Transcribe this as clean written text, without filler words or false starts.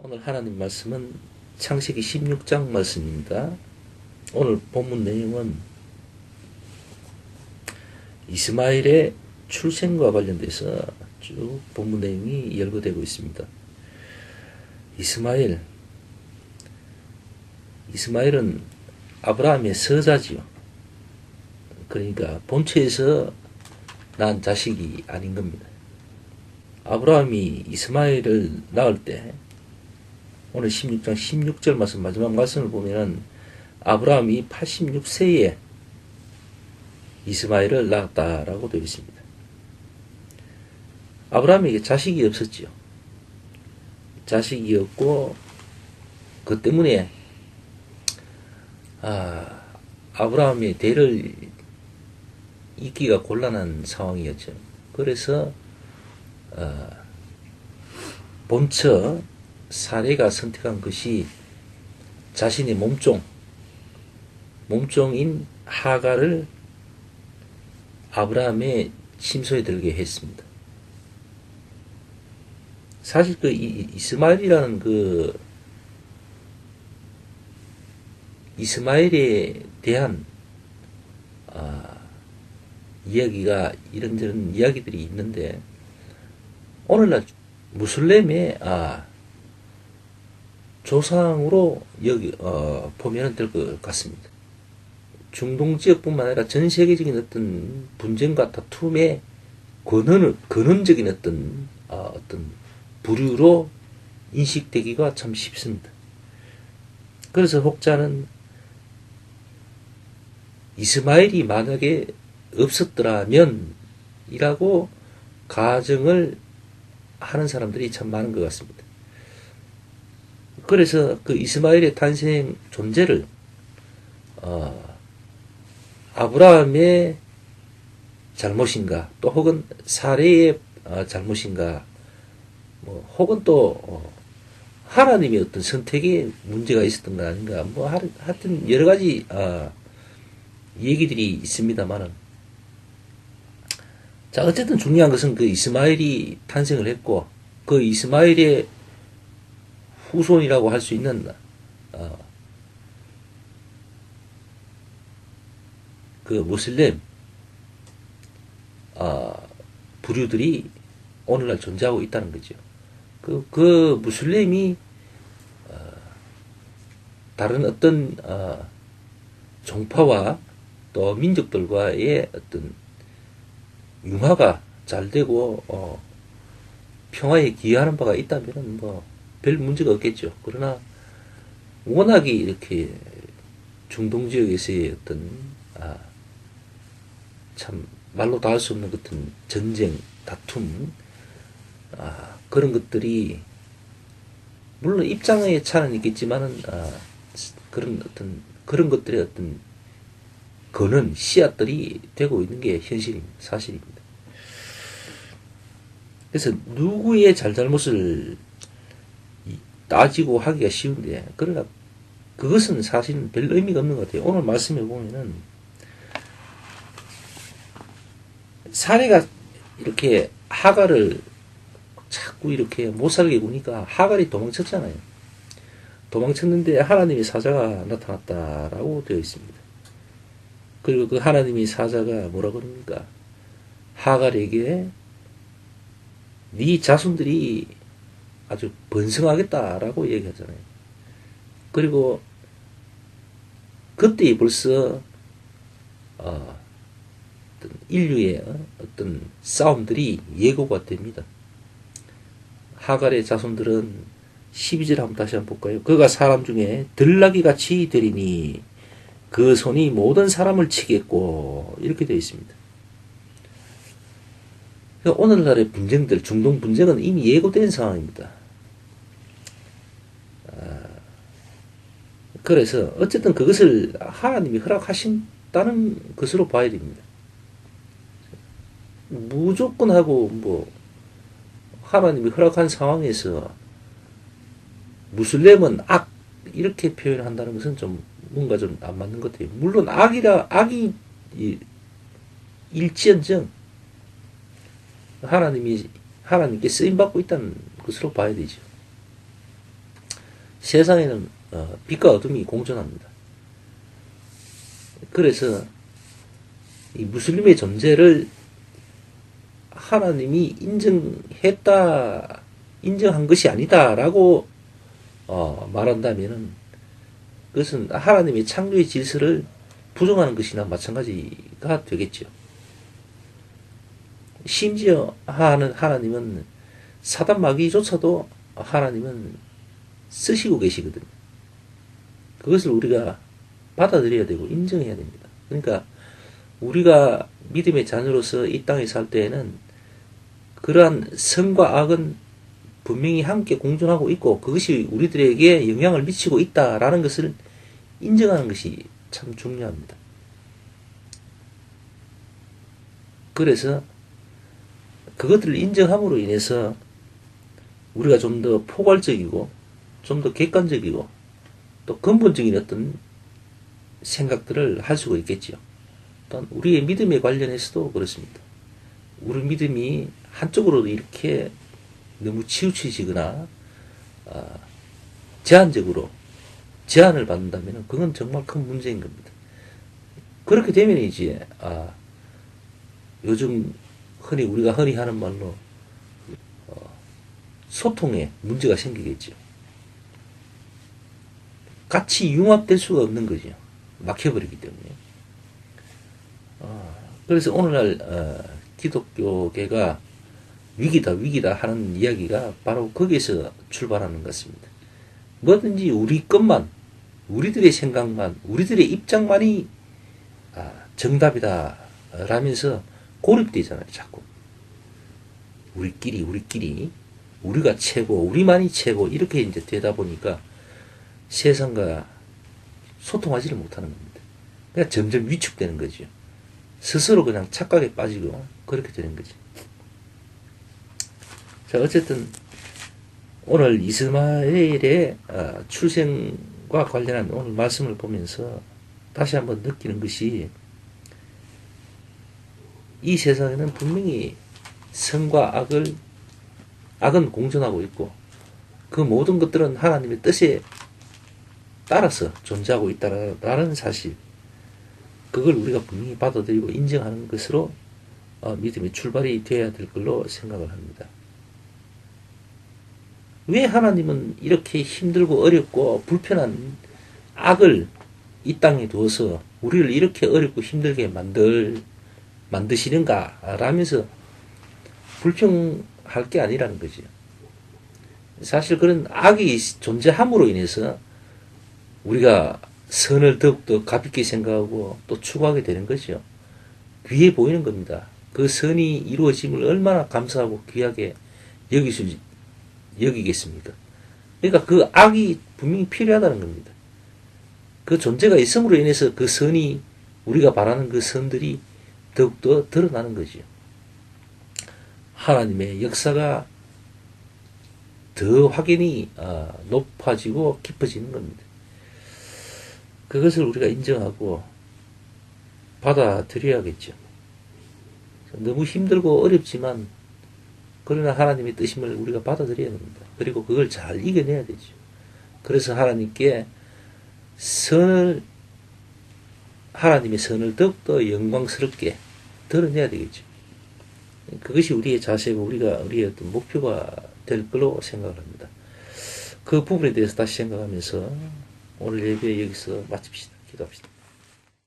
오늘 하나님 말씀은 창세기 16장 말씀입니다. 오늘 본문 내용은 이스마엘의 출생과 관련돼서 쭉 본문 내용이 열거되고 있습니다. 이스마엘은 아브라함의 서자지요. 그러니까 본처에서 난 자식이 아닌 겁니다. 아브라함이 이스마엘을 낳을 때 오늘 16장 16절 말씀 마지막 말씀을 보면은 아브라함이 86세에 이스마엘을 낳았다라고 되어 있습니다. 아브라함에게 자식이 없었지요. 자식이 없고 그 때문에 아브라함의 대를 잇기가 곤란한 상황이었죠. 그래서 본처 사레가 선택한 것이 자신의 몸종인 하갈을 아브라함의 침소에 들게 했습니다. 사실 그 이스마엘이라는 그 이스마엘에 대한 이야기가 이런저런 이야기들이 있는데 오늘날 무슬림의 조상으로 보면 될 것 같습니다. 중동 지역뿐만 아니라 전 세계적인 어떤 분쟁과 다툼의 근원적인 어떤 부류로 인식되기가 참 쉽습니다. 그래서 혹자는 이스마엘이 만약에 없었더라면 이라고 가정을 하는 사람들이 참 많은 것 같습니다. 그래서 그 이스마엘의 탄생 존재를 아브라함의 잘못인가 또 혹은 사레의 잘못인가 혹은 또 하나님의 어떤 선택에 문제가 있었던 거 아닌가 하여튼 여러 가지 얘기들이 있습니다만은 자 어쨌든 중요한 것은 그 이스마엘이 탄생을 했고 그 이스마엘의 후손이라고 할 수 있는 그 무슬림 부류들이 오늘날 존재하고 있다는 거죠. 그 무슬림이 다른 어떤 종파와 또 민족들과의 어떤 융화가 잘 되고 평화에 기여하는 바가 있다면은 별 문제가 없겠죠. 그러나 워낙에 이렇게 중동 지역에서의 어떤 참 말로 다 할 수 없는 어떤 전쟁, 다툼 그런 것들이 물론 입장의 차는 있겠지만은 그런 것들의 어떤 근원, 씨앗들이 되고 있는 게 현실입니다. 사실입니다. 그래서 누구의 잘잘못을 따지고 하기가 쉬운데 그러나 그것은 사실은 별 의미가 없는 것 같아요. 오늘 말씀에 보면은 사례가 이렇게 하갈을 자꾸 이렇게 못 살게 구니까 하갈이 도망쳤잖아요. 도망쳤는데 하나님의 사자가 나타났다라고 되어 있습니다. 그리고 그 하나님의 사자가 뭐라 그럽니까? 하갈에게 네 자손들이 아주 번성하겠다라고 얘기하잖아요. 그리고 그때 벌써 어떤 인류의 어떤 싸움들이 예고가 됩니다. 하갈의 자손들은 12절 한번 다시 한번 볼까요? 그가 사람 중에 들나귀 같이 되리니 그 손이 모든 사람을 치겠고 이렇게 되어 있습니다. 그러니까 오늘날의 분쟁들, 중동 분쟁은 이미 예고된 상황입니다. 그래서 어쨌든 그것을 하나님이 허락하신다는 것으로 봐야 됩니다. 무조건 하고 하나님이 허락한 상황에서 무슬림은 악 이렇게 표현한다는 것은 좀 뭔가 좀 안 맞는 것 같아요. 물론 악이 일지언정 하나님께 쓰임 받고 있다는 것으로 봐야 되죠. 세상에는 빛과 어둠이 공존합니다. 그래서 이 무슬림의 존재를 하나님이 인정한 것이 아니다라고 말한다면은 그것은 하나님의 창조의 질서를 부정하는 것이나 마찬가지가 되겠죠. 심지어 하나님은 사단 마귀조차도 하나님은 쓰시고 계시거든요. 그것을 우리가 받아들여야 되고 인정해야 됩니다. 그러니까 우리가 믿음의 자녀로서 이 땅에 살 때에는 그러한 선과 악은 분명히 함께 공존하고 있고 그것이 우리들에게 영향을 미치고 있다라는 것을 인정하는 것이 참 중요합니다. 그래서 그것들을 인정함으로 인해서 우리가 좀 더 포괄적이고 좀 더 객관적이고 또 근본적인 어떤 생각들을 할 수가 있겠죠. 또한 우리의 믿음에 관련해서도 그렇습니다. 우리 믿음이 한쪽으로 이렇게 너무 치우쳐지거나 제한적으로 제한을 받는다면 그건 정말 큰 문제인 겁니다. 그렇게 되면 이제 요즘 우리가 흔히 하는 말로 소통에 문제가 생기겠죠. 같이 융합될 수가 없는 거죠. 막혀버리기 때문에. 그래서 오늘날 기독교계가 위기다 하는 이야기가 바로 거기에서 출발하는 것 같습니다. 뭐든지 우리 것만, 우리들의 생각만, 우리들의 입장만이 정답이다 라면서 고립되잖아요. 자꾸 우리끼리 우리가 최고, 우리만이 최고 이렇게 이제 되다 보니까 세상과 소통하지를 못하는 겁니다. 그러니까 점점 위축되는 거죠. 스스로 그냥 착각에 빠지고 그렇게 되는 거죠. 자, 어쨌든 오늘 이스마엘의 출생과 관련한 오늘 말씀을 보면서 다시 한번 느끼는 것이 이 세상에는 분명히 선과 악은 공존하고 있고 그 모든 것들은 하나님의 뜻에 따라서 존재하고 있다라는 사실, 그걸 우리가 분명히 받아들이고 인정하는 것으로 믿음의 출발이 되어야 될 걸로 생각을 합니다. 왜 하나님은 이렇게 힘들고 어렵고 불편한 악을 이 땅에 두어서 우리를 이렇게 어렵고 힘들게 만드시는가 라면서 불평할 게 아니라는 거죠. 사실 그런 악이 존재함으로 인해서 우리가 선을 더욱더 가볍게 생각하고 또 추구하게 되는 거죠. 귀해 보이는 겁니다. 그 선이 이루어짐을 얼마나 감사하고 귀하게 여기겠습니까? 그러니까 그 악이 분명히 필요하다는 겁니다. 그 존재가 있음으로 인해서 그 선이, 우리가 바라는 그 선들이 더욱더 드러나는 거죠. 하나님의 역사가 더 확연히 높아지고 깊어지는 겁니다. 그것을 우리가 인정하고 받아들여야겠죠. 너무 힘들고 어렵지만 그러나 하나님의 뜻임을 우리가 받아들여야 됩니다. 그리고 그걸 잘 이겨내야 되죠. 그래서 하나님의 선을 더욱더 영광스럽게 드러내야 되겠죠. 그것이 우리의 자세고 우리의 어떤 목표가 될 걸로 생각을 합니다. 그 부분에 대해서 다시 생각하면서 오늘 예배 여기서 마칩시다. 기도합시다.